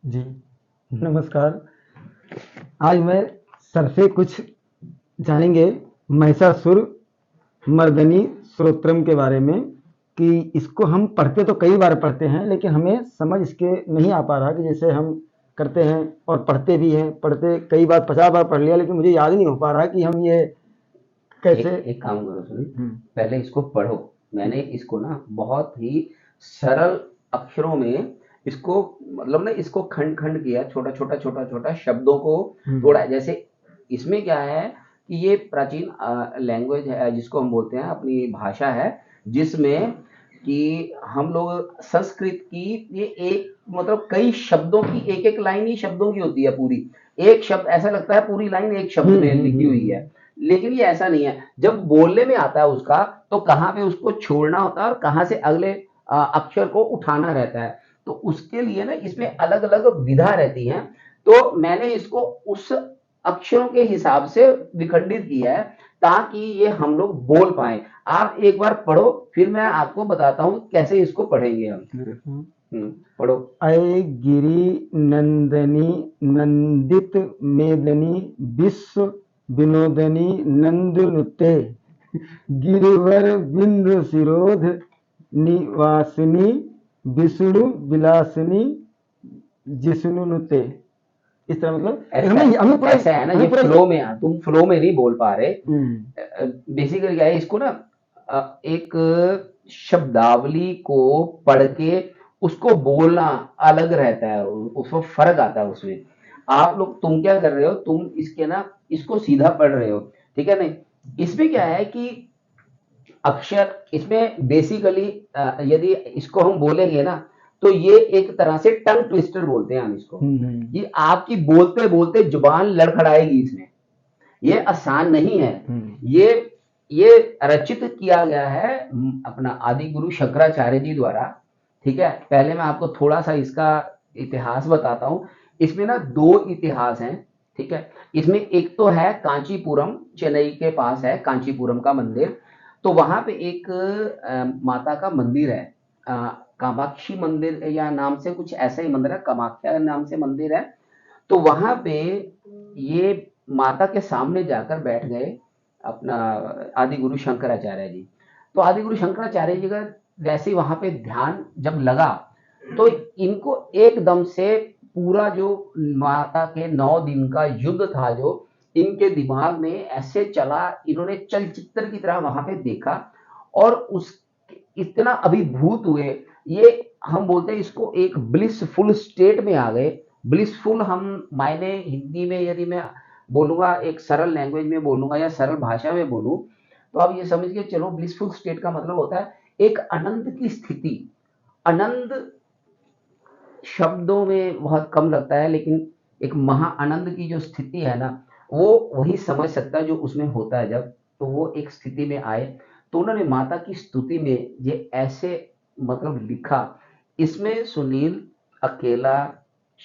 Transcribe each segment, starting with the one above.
जी नमस्कार। आज मैं सर से कुछ जानेंगे महिषासुर मर्दनी स्तोत्रम के बारे में कि इसको हम पढ़ते तो कई बार पढ़ते हैं लेकिन हमें समझ इसके नहीं आ पा रहा कि जैसे हम करते हैं और पढ़ते भी हैं, पढ़ते कई बार 50 बार पढ़ लिया लेकिन मुझे याद ही नहीं हो पा रहा कि हम ये कैसे। एक काम करो सुनिए, पहले इसको पढ़ो। मैंने इसको ना बहुत ही सरल अक्षरों में इसको मतलब ना इसको खंड खंड किया, छोटा छोटा छोटा छोटा शब्दों को तोड़ा। जैसे इसमें क्या है कि ये प्राचीन लैंग्वेज है जिसको हम बोलते हैं, अपनी भाषा है, जिसमें कि हम लोग संस्कृत की ये एक मतलब कई शब्दों की एक एक लाइन ही शब्दों की होती है। पूरी एक शब्द ऐसा लगता है पूरी लाइन एक शब्द में लिखी हुई है, लेकिन ये ऐसा नहीं है। जब बोलने में आता है उसका तो कहाँ पे उसको छोड़ना होता है और कहाँ से अगले अक्षर को उठाना रहता है। तो उसके लिए ना इसमें अलग अलग विधा रहती है। तो मैंने इसको उस अक्षरों के हिसाब से विखंडित किया है ताकि ये हम लोग बोल पाए। आप एक बार पढ़ो, फिर मैं आपको बताता हूँ कैसे इसको पढ़ेंगे हम। पढ़ो। अय गिरि नंदनी नंदित मेदनी विश्व विनोदनी नंदनुते गिरिवर विंध्य शिरोध निवासिनी विष्णु विलासिनी जिष्णुनुते। इस तरह मतलब ऐसा हमें हमें पूरा ऐसा है ना, ये हमें पूरा फ्लो में तुम फ्लो में नहीं बोल पा रहे। हम्म, बेसिकली क्या है, इसको ना एक शब्दावली को पढ़ के उसको बोलना अलग रहता है, उसको फर्क आता है उसमें। आप लोग तुम क्या कर रहे हो, तुम इसके ना इसको सीधा पढ़ रहे हो, ठीक है। नहीं, इसमें क्या है कि अक्षर इसमें बेसिकली यदि इसको हम बोलेंगे ना तो ये एक तरह से टंग ट्विस्टर बोलते हैं हम इसको। ये आपकी बोलते बोलते जुबान लड़खड़ाएगी इसमें। ये आसान नहीं है। ये ये रचित किया गया है अपना आदि गुरु शंकराचार्य जी द्वारा, ठीक है। पहले मैं आपको थोड़ा सा इसका इतिहास बताता हूँ। इसमें ना दो इतिहास हैं, ठीक है। इसमें एक तो है कांचीपुरम, चेन्नई के पास है कांचीपुरम का मंदिर। तो वहां पे एक माता का मंदिर है, कामाक्षी मंदिर या नाम से कुछ ऐसा ही मंदिर है, कामाख्या नाम से मंदिर है। तो वहां पे ये माता के सामने जाकर बैठ गए अपना आदि गुरु शंकराचार्य जी। तो आदि गुरु शंकराचार्य जी का वैसे ही वहां पे ध्यान जब लगा तो इनको एकदम से पूरा जो माता के 9 दिन का युद्ध था जो इनके दिमाग में ऐसे चला, इन्होंने चलचित्र की तरह वहां पे देखा और उस इतना अभिभूत हुए। ये हम बोलते हैं इसको एक ब्लिसफुल स्टेट में आ गए। ब्लिसफुल हम मायने हिंदी में यदि मैं बोलूंगा, एक सरल लैंग्वेज में बोलूंगा या सरल भाषा में बोलूं, तो आप ये समझ के चलो ब्लिसफुल स्टेट का मतलब होता है एक आनंद की स्थिति। आनंद शब्दों में बहुत कम लगता है, लेकिन एक महा आनंद की जो स्थिति है ना, वो वही समझ सकता है जो उसमें होता है। जब तो वो एक स्थिति में आए तो उन्होंने माता की स्तुति में ये ऐसे मतलब लिखा। इसमें सुनील अकेला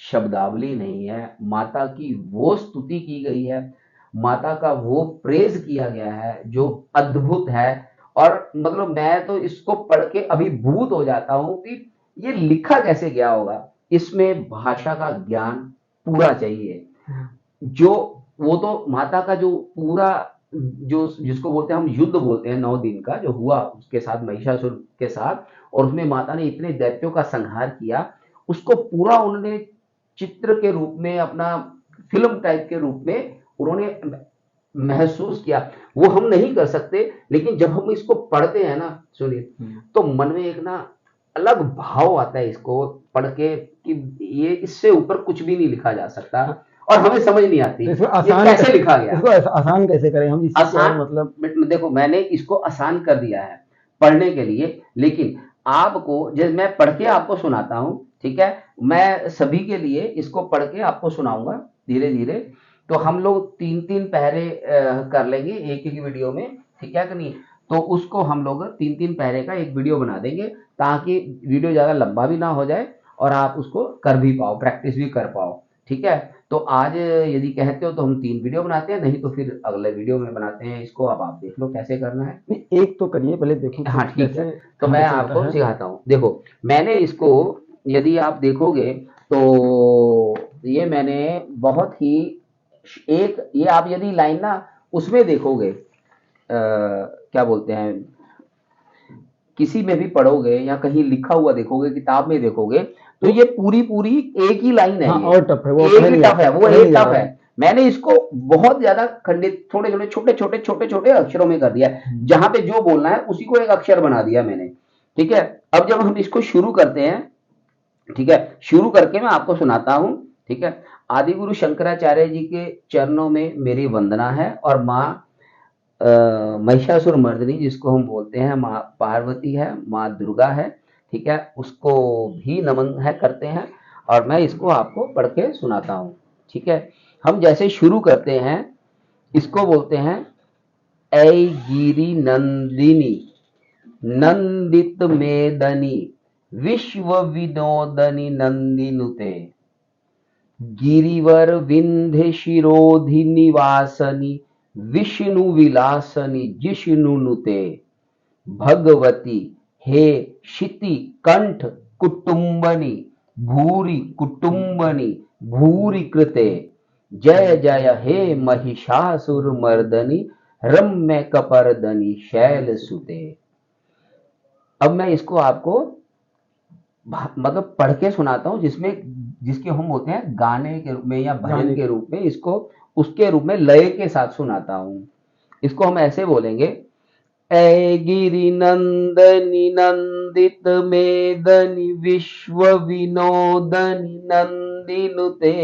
शब्दावली नहीं है, माता की वो स्तुति की गई है, माता का वो प्रेज किया गया है जो अद्भुत है। और मतलब मैं तो इसको पढ़ के अभिभूत हो जाता हूँ कि ये लिखा कैसे गया होगा। इसमें भाषा का ज्ञान पूरा चाहिए। जो वो तो माता का जो पूरा जो जिसको बोलते हैं हम युद्ध बोलते हैं 9 दिन का जो हुआ उसके साथ महिषासुर के साथ, और उसमें माता ने इतने दैत्यों का संहार किया, उसको पूरा उन्होंने चित्र के रूप में अपना फिल्म टाइप के रूप में उन्होंने महसूस किया। वो हम नहीं कर सकते, लेकिन जब हम इसको पढ़ते हैं ना सुनिए, तो मन में एक ना अलग भाव आता है इसको पढ़ के कि ये इससे ऊपर कुछ भी नहीं लिखा जा सकता। और हमें समझ नहीं आती तो इसको ये आसान कैसे लिखा गया। इसको आसान कैसे करें हम, इससे क्या है आसान मतलब। देखो मैंने इसको आसान कर दिया है पढ़ने के लिए, लेकिन आपको जैसे मैं पढ़ के आपको सुनाता हूँ, ठीक है। मैं सभी के लिए इसको पढ़ के आपको सुनाऊंगा धीरे धीरे। तो हम लोग 3-3 पहरे कर लेंगे एक एक वीडियो में, ठीक है कि नहीं। तो उसको हम लोग 3-3 पहरे का एक वीडियो बना देंगे ताकि वीडियो ज्यादा लंबा भी ना हो जाए और आप उसको कर भी पाओ, प्रैक्टिस भी कर पाओ, ठीक है। तो आज यदि कहते हो तो हम 3 वीडियो बनाते हैं, नहीं तो फिर अगले वीडियो में बनाते हैं इसको। अब आप देख लो कैसे करना है। नहीं, एक तो करिए पहले, देखो हाँ ठीक है, कैसे तो कहाँ मैं से चलता आपको है। सिखाता हूँ। देखो मैंने इसको यदि आप देखोगे तो ये मैंने बहुत ही एक ये आप यदि लाइन ना उसमें देखोगे क्या बोलते हैं किसी में भी पढ़ोगे या कहीं लिखा हुआ देखोगे किताब में देखोगे तो ये पूरी पूरी एक ही लाइन है हाँ, ये और टफ है वो, एक पढ़े ही नहीं टफ है वो पढ़े एक नहीं जा टफ रहा है मैंने इसको बहुत ज्यादा खंडित थोड़े थोड़े छोटे छोटे छोटे छोटे अक्षरों में कर दिया जहां पे जो बोलना है उसी को एक अक्षर बना दिया मैंने ठीक है अब जब हम इसको शुरू करते हैं ठीक है शुरू करके मैं आपको सुनाता हूं ठीक है आदि गुरु शंकराचार्य जी के चरणों में मेरी वंदना है और माँ महिषासुर मर्दिनी जिसको हम बोलते हैं माँ पार्वती है माँ दुर्गा है ठीक है उसको भी नमन है करते हैं और मैं इसको आपको पढ़ के सुनाता हूँ ठीक है हम जैसे शुरू करते हैं इसको बोलते हैं ऐ गिरि नंदिनी नंदित मेदनी विश्व विनोदनी नंदिनुते गिरिवर विंध्य शिरोधि निवासनी विष्णु विलासनी जिष्णुनुते भगवती हे शिति कंठ कुटुंबनी भूरि कुटुंबनी भूरि कृते जय जय हे महिषासुर मर्दनी रम्य कपर्दनी शैल सुते अब मैं इसको आपको मतलब पढ़ के सुनाता हूँ जिसमें जिसके हम बोलते हैं गाने के रूप में या भजन के रूप में इसको उसके रूप में लय के साथ सुनाता हूँ इसको हम ऐसे बोलेंगे ऐ गिरि नंदनी नंदित मेदनी विश्व विनोदनी नंदिनुते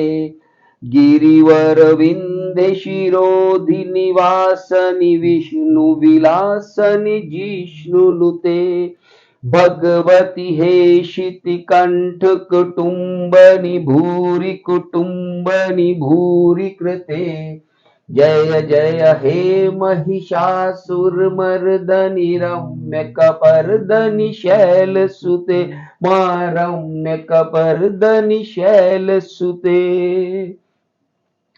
गिरिवर विंध्य शिरोधि निवासनि विष्णु विलासनि जिष्णुनुते भगवती हे शिति कंठ कुटुंबनि भूरि कृते जय जय हे महिषासुरमर्दनि रम्य कपर्दनि शैल सुते मां रम्य कपर्दनि शैल सुते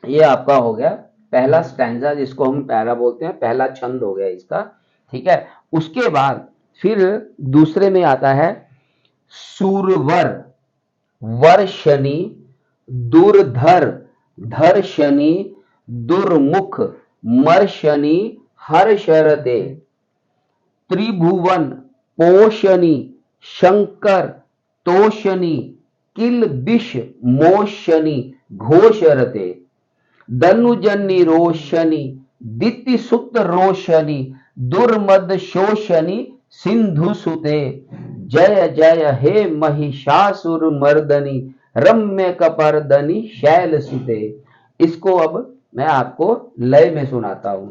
ये आपका हो गया पहला स्टैंजा जिसको हम पैरा बोलते हैं पहला छंद हो गया इसका ठीक है उसके बाद फिर दूसरे में आता है सूरवर वर शनि दुर्धर धर शनि दुर्मुख मर शनि हर शरते त्रिभुवन पोषणी शंकर तोषणी किल विष मोशनी घोषरते दनुजनी रोशनी दिति सुत रोशनी दुर्मद शोषणी सिंधु सुते जय जय हे महिषासुर मर्दनी रम्य कपर्दनी शैल सुते इसको अब मैं आपको लय में सुनाता हूं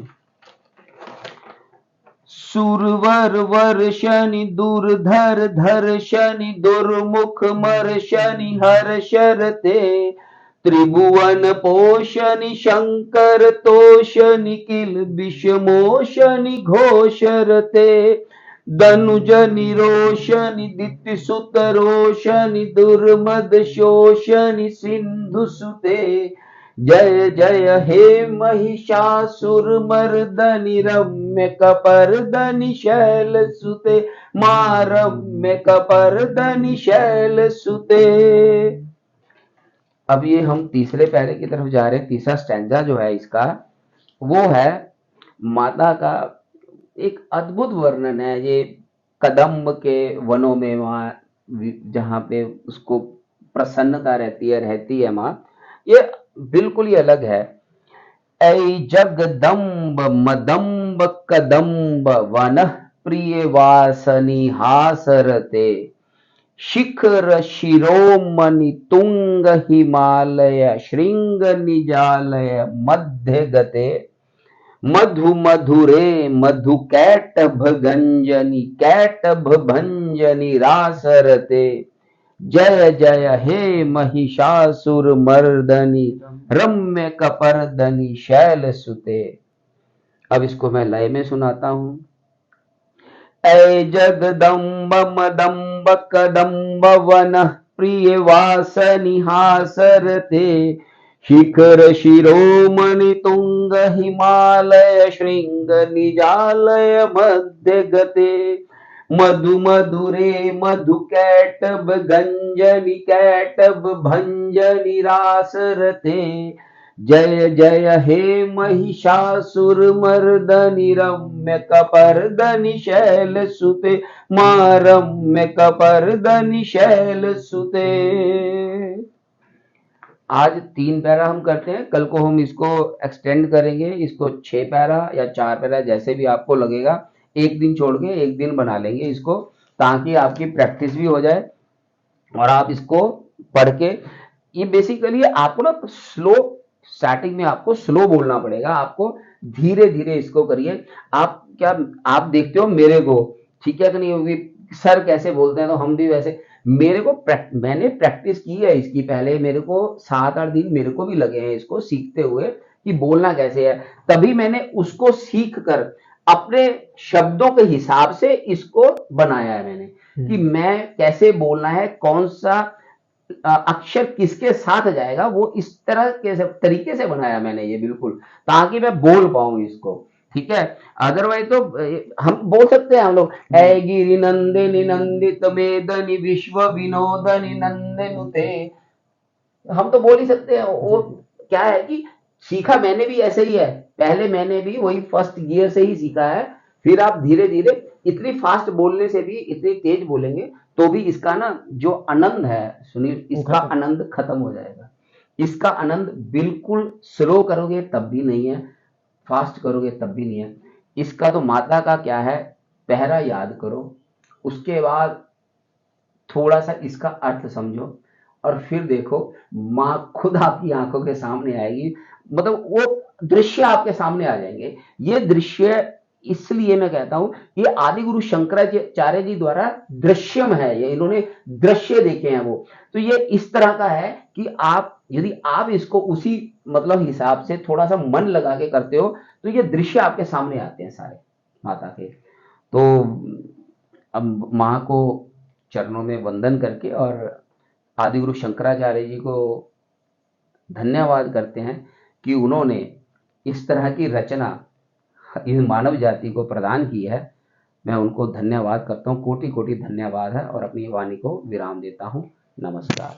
सुरवर वर शनि दुर्धर धर शनि दुर्मुख मर शनि हर शरते त्रिभुवन पोषनि शंकर तोषनि किल विषमोशनि घोषरते दनुजनि रोशनि दिति सुत रोशनि दुर्मद शोषनि सिंधु सुते जय जय हे महिषासुर मर्दनि रम्य कपर्दनि शैल सुते मां रम्य कपर्दनि शैल सुते अब ये हम तीसरे पैरे की तरफ जा रहे हैं तीसरा स्टैंजा जो है इसका वो है माता का एक अद्भुत वर्णन है ये कदम्ब के वनों में वहां जहां पे उसको प्रसन्नता रहती है माँ ये बिल्कुल ही अलग है ऐ जगदम्ब मदम्ब कदम्ब वन प्रिय वासनी हासरते शिखर शिरोमणि तुंग हिमालय श्रृंग निजालय मध्य गते मधु मधुरे मधु कैटभ गंजनी कैटभ भंजनी रासरते जय जय हे महिषासुर मर्दनी रम्य कपर्दनी शैल सुते अब इसको मैं लय में सुनाता हूं ऐ जगदम्ब मदम्ब कदम्ब वन प्रिय वासनि हासरते शिखर शिरोमणि तुंग हिमालय श्रृंग निजालय मध्य गते मधु मधुरे मधु कैटब गंजनि कैटब भंजनि रास रते, जय जय हे महिषासुर मर्दनि रम्य कपर्दनि शैल सुते, मां रम्य कपर्दनि शैल सुते। आज 3 पैरा हम करते हैं, कल को हम इसको एक्सटेंड करेंगे, इसको 6 पैरा या 4 पैरा जैसे भी आपको लगेगा, एक दिन छोड़ के एक दिन बना लेंगे इसको, ताकि आपकी प्रैक्टिस भी हो जाए और आप इसको पढ़ के, ये बेसिकली आपको ना स्लो, स्टार्टिंग में आपको स्लो बोलना पड़ेगा, आपको धीरे धीरे इसको करिए। आप क्या, आप देखते हो मेरे को, ठीक है कि नहीं, होगी सर कैसे बोलते हैं तो हम भी वैसे, मेरे को मैंने प्रैक्टिस की है इसकी, पहले मेरे को 7-8 दिन मेरे को भी लगे हैं इसको सीखते हुए कि बोलना कैसे है, तभी मैंने उसको सीख कर अपने शब्दों के हिसाब से इसको बनाया है मैंने, कि मैं कैसे बोलना है, कौन सा अक्षर किसके साथ जाएगा, वो इस तरह के तरीके से बनाया मैंने ये, बिल्कुल ताकि मैं बोल पाऊं इसको, ठीक है। अदरवाइज तो हम बोल सकते हैं हम लोग, ऐ गिरि नंदिनी नंदित मेदनी विश्व विनोदनी नंदनुते, हम तो बोल ही सकते हैं। वो क्या है कि सीखा मैंने भी ऐसे ही है, पहले मैंने भी वही फर्स्ट गियर से ही सीखा है, फिर आप धीरे धीरे, इतनी फास्ट बोलने से भी, इतनी तेज बोलेंगे तो भी इसका ना जो आनंद है सुनील, इसका आनंद खत्म हो जाएगा। इसका आनंद बिल्कुल स्लो करोगे तब भी नहीं है, फास्ट करोगे तब भी नहीं है। इसका तो मात्रा का क्या है, पहरा याद करो, उसके बाद थोड़ा सा इसका अर्थ समझो, और फिर देखो माँ खुद आपकी आंखों के सामने आएगी, मतलब वो दृश्य आपके सामने आ जाएंगे। ये दृश्य इसलिए मैं कहता हूं, ये आदि गुरु शंकराचार्य जी द्वारा दृश्यम है, ये इन्होंने दृश्य देखे हैं वो, तो ये इस तरह का है कि आप यदि आप इसको उसी मतलब हिसाब से थोड़ा सा मन लगा के करते हो तो ये दृश्य आपके सामने आते हैं सारे माता के। तो अब माँ को चरणों में वंदन करके और आदिगुरु शंकराचार्य जी को धन्यवाद करते हैं कि उन्होंने इस तरह की रचना इस मानव जाति को प्रदान की है। मैं उनको धन्यवाद करता हूँ, कोटि कोटि धन्यवाद है, और अपनी वाणी को विराम देता हूँ। नमस्कार।